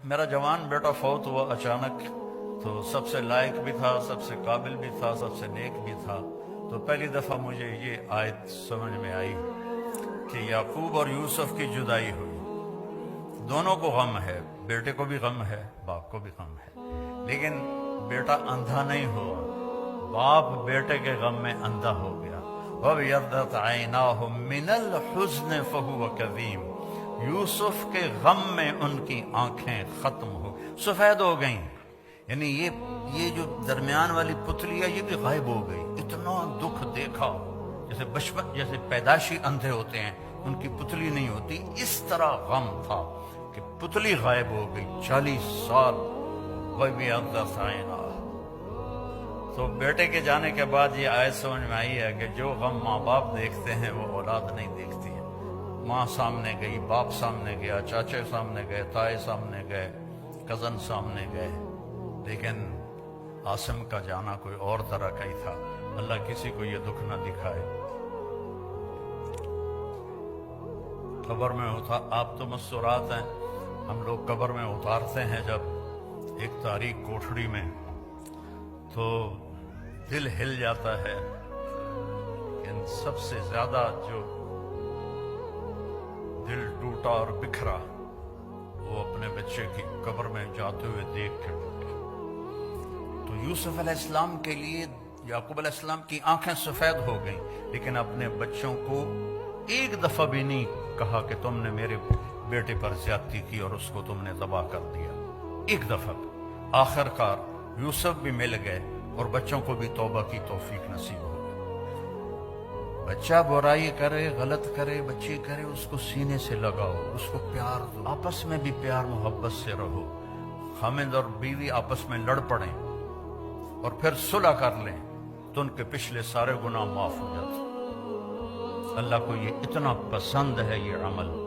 میرا جوان بیٹا فوت ہوا اچانک، تو سب سے لائق بھی تھا، سب سے قابل بھی تھا، سب سے نیک بھی تھا۔ تو پہلی دفعہ مجھے یہ آیت سمجھ میں آئی کہ یعقوب اور یوسف کی جدائی ہوئی، دونوں کو غم ہے، بیٹے کو بھی غم ہے، باپ کو بھی غم ہے، لیکن بیٹا اندھا نہیں ہوا، باپ بیٹے کے غم میں اندھا ہو گیا۔ وَابْيَضَّتْ عَيْنَاهُ مِنَ الْحُزْنِ فَهُوَ كَظِيمٌ، یوسف کے غم میں ان کی آنکھیں ختم ہو سفید ہو گئیں، یعنی یہ جو درمیان والی پتلی ہے یہ بھی غائب ہو گئی۔ اتنا دکھ دیکھا، جیسے بچپن جیسے پیدائشی اندھے ہوتے ہیں ان کی پتلی نہیں ہوتی، اس طرح غم تھا کہ پتلی غائب ہو گئی 40 سال۔ وَابْيَضَّتْ عَيْنَاهُ، تو بیٹے کے جانے کے بعد یہ آیت سمجھ میں آئی ہے کہ جو غم ماں باپ دیکھتے ہیں وہ اولاد نہیں دیکھتی ہے۔ ماں سامنے گئی، باپ سامنے گیا، چاچے سامنے گئے، تائے سامنے گئے، کزن سامنے گئے، لیکن عاصم کا جانا کوئی اور طرح کا ہی تھا۔ اللہ کسی کو یہ دکھ نہ دکھائے۔ قبر میں آپ تو مستورات ہیں، ہم لوگ قبر میں اتارتے ہیں جب ایک تاریک کوٹھڑی میں، تو دل ہل جاتا ہے۔ لیکن سب سے زیادہ جو دل ٹوٹا اور بکھرا وہ اپنے بچے کی قبر میں جاتے ہوئے دیکھ کے ٹوٹا۔ تو یوسف علیہ السلام کے لیے یعقوب علیہ السلام کی آنکھیں سفید ہو گئیں، لیکن اپنے بچوں کو ایک دفعہ بھی نہیں کہا کہ تم نے میرے بیٹے پر زیادتی کی اور اس کو تم نے تباہ کر دیا، ایک دفعہ بھی۔ آخر کار یوسف بھی مل گئے اور بچوں کو بھی توبہ کی توفیق نصیب ہو گئی۔ بچہ برائی کرے، غلط کرے، بچی کرے، اس کو سینے سے لگاؤ، اس کو پیار دو، آپس میں بھی پیار محبت سے رہو۔ خاوند اور بیوی آپس میں لڑ پڑیں اور پھر صلح کر لیں تو ان کے پچھلے سارے گناہ معاف ہو جاتے۔ اللہ کو یہ اتنا پسند ہے یہ عمل۔